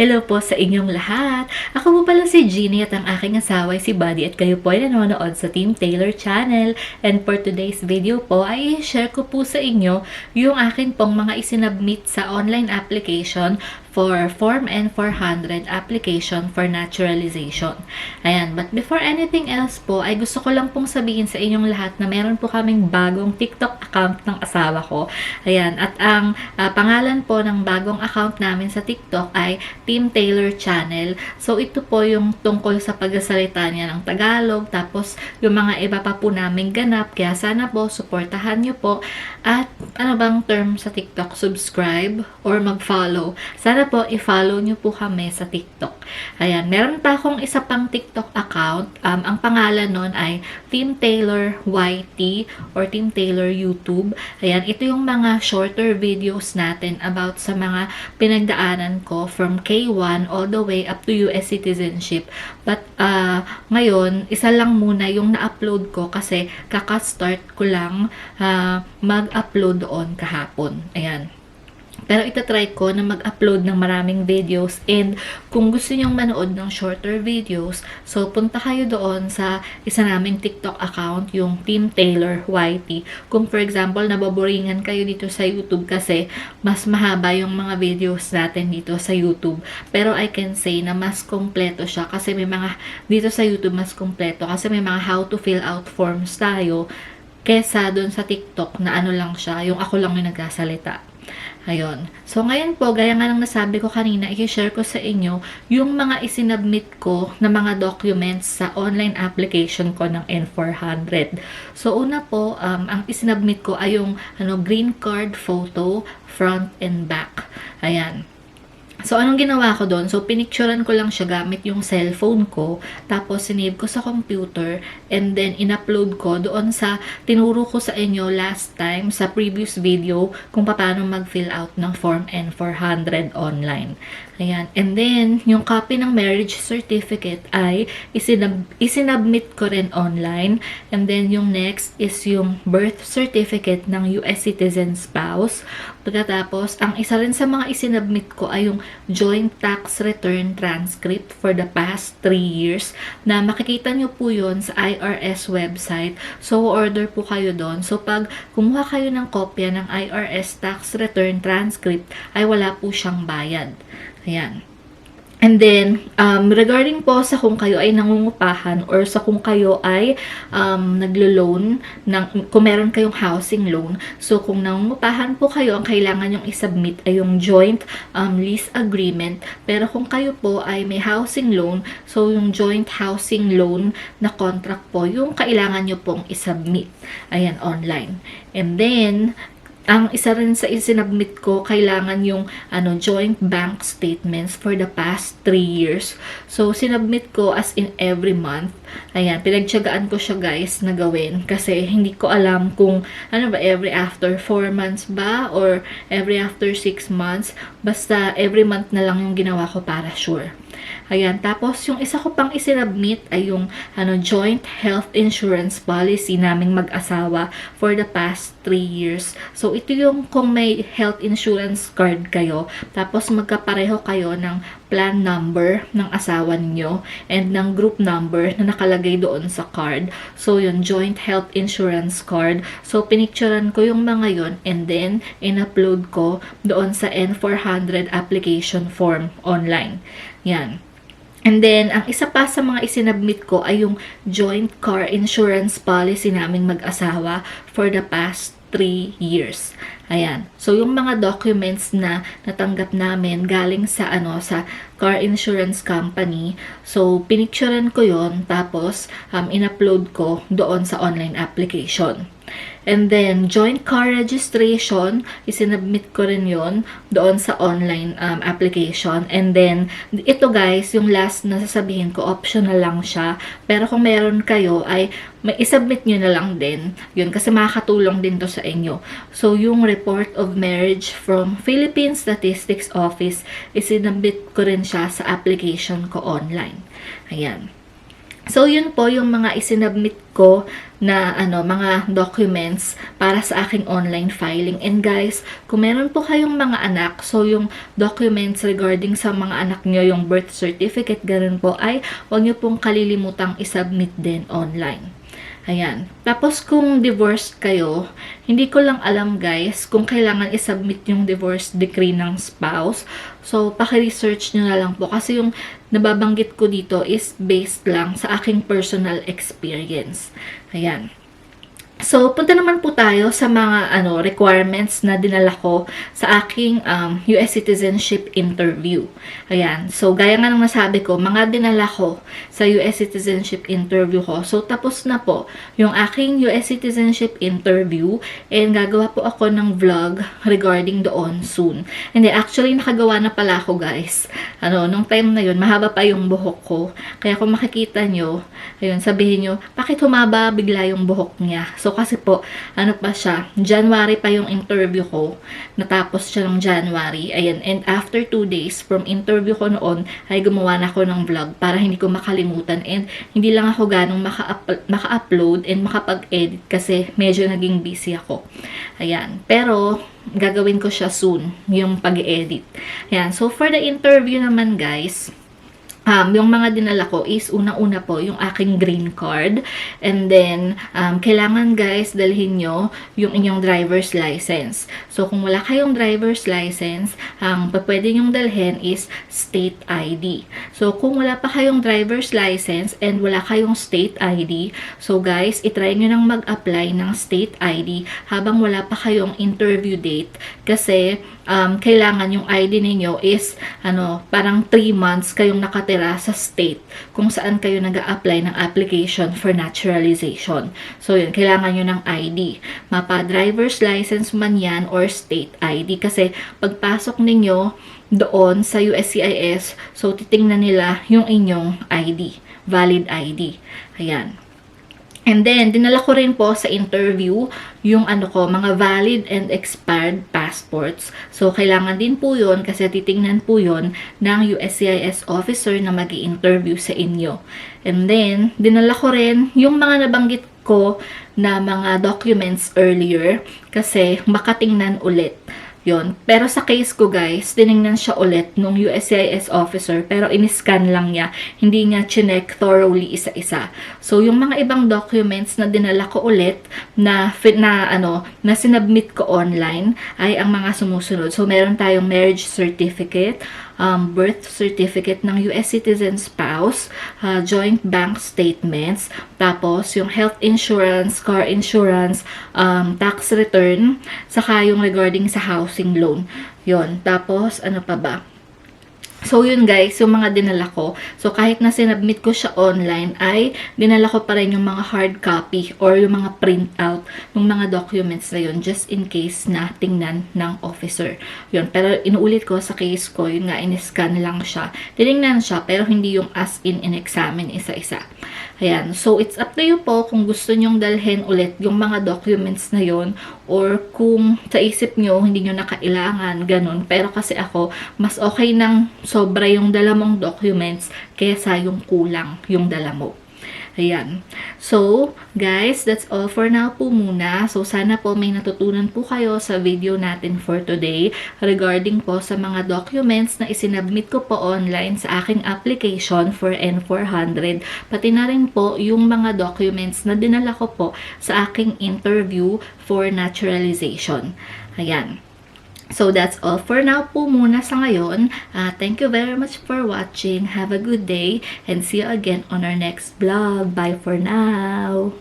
Hello po sa inyong lahat. Ako po pala si Jeannie at ang aking asawa ay si Buddy at kayo po ay nanonood sa Team Taylor Channel. And for today's video po ay i-share ko po sa inyo yung akin pong mga isinabmit sa online application for Form N400 application for naturalization. Ayan, but before anything else po, ay gusto ko lang pong sabihin sa inyong lahat na meron po kaming bagong TikTok account ng asawa ko. Ayan, at ang pangalan po ng bagong account namin sa TikTok ay Team Taylor Channel. So, ito po yung tungkol sa pagsasalita niya ng Tagalog, tapos yung mga iba pa po namin ganap, kaya sana po, suportahan nyo po. At ano bang term sa TikTok? Subscribe or mag-follow. Sana po, i-follow nyo po kami sa TikTok. Ayan, meron pa akong isa pang TikTok account. Ang pangalan nun ay Team Taylor YT or Team Taylor YouTube. Ayan, ito yung mga shorter videos natin about sa mga pinagdaanan ko from K1 all the way up to US citizenship. But ngayon, isa lang muna yung na-upload ko kasi kaka-start ko lang mag-upload doon kahapon. Ayan. Pero itatry ko na mag-upload ng maraming videos, and kung gusto nyong manood ng shorter videos, so punta kayo doon sa isa naming TikTok account, yung Team Taylor YT. Kung for example, nababoringan kayo dito sa YouTube kasi mas mahaba yung mga videos natin dito sa YouTube. Pero I can say na mas kompleto siya kasi may mga, dito sa YouTube mas kompleto kasi may mga how to fill out forms tayo kesa doon sa TikTok na ano lang siya, yung ako lang yung nagsasalita. Ayun. So, ngayon po, gaya nga ng nasabi ko kanina, i-share ko sa inyo yung mga isinabmit ko na mga documents sa online application ko ng N400. So, una po, ang isinabmit ko ay yung green card photo, front and back. Ayan. So, anong ginawa ko doon? So, pinicturean ko lang siya gamit yung cellphone ko. Tapos, sinave ko sa computer. And then, in-upload ko doon sa tinuro ko sa inyo last time sa previous video kung paano mag-fill out ng Form N400 online. Ayan. And then, yung copy ng marriage certificate ay isinabmit ko rin online. And then, yung next is yung birth certificate ng US citizen spouse. Pagkatapos, ang isa rin sa mga isinabmit ko ay yung joint tax return transcript for the past 3 years na makikita nyo po yun sa IRS website. So, order po kayo doon. So, pag kumuha kayo ng kopya ng IRS tax return transcript, ay wala po siyang bayad. Ayan. And then, regarding po sa kung kayo ay nangungupahan or sa kung kayo ay naglo-loan, kung meron kayong housing loan, so kung nangungupahan po kayo, ang kailangan yung isubmit ay yung joint lease agreement. Pero kung kayo po ay may housing loan, so yung joint housing loan na contract po, yung kailangan nyo pong isubmit. Ayan, online. And then, ang isa rin sa isinabmit ko, kailangan yung joint bank statements for the past 3 years. So, sinabmit ko as in every month. Ayan, pinagtiyagaan ko siya guys na gawin kasi hindi ko alam kung every after 4 months ba or every after 6 months. Basta every month na lang yung ginawa ko para sure. Ayan, tapos yung isa ko pang isinabmit ay yung joint health insurance policy naming mag-asawa for the past 3 years. So, ito yung kung may health insurance card kayo, tapos magkapareho kayo ng plan number ng asawa niyo and ng group number na nakalagay doon sa card. So, yung joint health insurance card. So, pinicturean ko yung mga yon and then in-upload ko doon sa N400 application form online. Yan. And then, ang isa pa sa mga isinabmit ko ay yung joint car insurance policy naming mag-asawa for the past 3 years. Ayan. So, yung mga documents na natanggap namin galing sa sa car insurance company. So, pinicturean ko yon tapos in-upload ko doon sa online application. And then, joint car registration, isinabmit ko rin yon doon sa online application. And then, ito guys, yung last na sasabihin ko, optional lang siya. Pero kung meron kayo, ay may isubmit nyo na lang din. Yun, kasi makakatulong din to sa inyo. So, yung report of marriage from Philippine Statistics Office, isinabmit ko rin siya sa application ko online. Ayan. So, yun po yung mga isinubmit ko na mga documents para sa aking online filing. And guys, kung meron po kayong mga anak, so yung documents regarding sa mga anak nyo, yung birth certificate, ganun po, ay huwag nyo pong kalilimutang isubmit din online. Ayan. Tapos kung divorced kayo, hindi ko lang alam guys kung kailangan isubmit yung divorce decree ng spouse. So, paki-research nyo na lang po kasi yung nababanggit ko dito is based lang sa aking personal experience. Ayan. So, punta naman po tayo sa mga requirements na dinala ko sa aking US citizenship interview. Ayan. So, gaya nga ng nasabi ko, mga dinala ko sa US citizenship interview ko. So, tapos na po yung aking US citizenship interview and gagawa po ako ng vlog regarding doon soon. And actually, nakagawa na pala ako guys. Nung time na yun, mahaba pa yung buhok ko. Kaya kung makikita nyo, ayun, sabihin nyo, bakit humaba bigla yung buhok niya? So, kasi po, pa siya, January pa yung interview ko, natapos siya ng January, ayan, and after 2 days from interview ko noon, ay gumawa na ako ng vlog para hindi ko makalimutan, and hindi lang ako ganong maka-upload and makapag-edit kasi medyo naging busy ako. Ayan, pero gagawin ko siya soon, yung pag-edit. Ayan, so for the interview naman guys, yung mga dinala ko is unang-una po yung aking green card, and then kailangan guys dalhin nyo yung inyong driver's license. So kung wala kayong driver's license, ang pwede nyong dalhin is state ID. So kung wala pa kayong driver's license and wala kayong state ID, so guys, itry nyo nang mag-apply ng state ID habang wala pa kayong interview date kasi kailangan yung ID ninyo is parang 3 months kayong nakatira sa state kung saan kayo nag-a-apply ng application for naturalization. So yun, kailangan nyo ng ID. Mapa driver's license man yan or state ID kasi pagpasok ninyo doon sa USCIS, so titingnan nila yung inyong ID, valid ID. Ayan. And then, dinala ko rin po sa interview yung mga valid and expired passports. So, kailangan din po yun kasi titingnan po yun ng USCIS officer na mag-i-interview sa inyo. And then, dinala ko rin yung mga nabanggit ko na mga documents earlier kasi makatingnan ulit. Yon. Pero sa case ko guys, tinignan siya ulit nung USCIS officer pero in-scan lang niya. Hindi niya chinek thoroughly isa-isa. So yung mga ibang documents na dinala ko ulit na sinubmit ko online ay ang mga sumusunod. So meron tayong marriage certificate, birth certificate ng US citizen spouse, joint bank statements, tapos yung health insurance, car insurance, tax return, saka yung regarding sa housing loan. Yon. Tapos, ano pa ba? So, yun guys, yung mga dinala ko. So, kahit na sinubmit ko siya online, ay dinala ko pa rin yung mga hard copy or yung mga printout ng mga documents na yun just in case na tingnan ng officer. Yun. Pero, inuulit ko sa case ko, yun nga, in-scan lang siya. Tinignan siya, pero hindi yung as in-examine isa-isa. Ayan. So, it's up to you po kung gusto nyong dalhin ulit yung mga documents na yun or kung sa isip nyo, hindi nyo na kailangan, ganun. Pero kasi ako, mas okay nang sobra yung dala mong documents kaysa yung kulang yung dala mo. Ayan. So, guys, that's all for now po muna. So, sana po may natutunan po kayo sa video natin for today regarding po sa mga documents na isinubmit ko po online sa aking application for N400. Pati na rin po yung mga documents na dinala ko po sa aking interview for naturalization. Ayan. So, that's all for now po muna sa ngayon. Thank you very much for watching. Have a good day and see you again on our next vlog. Bye for now!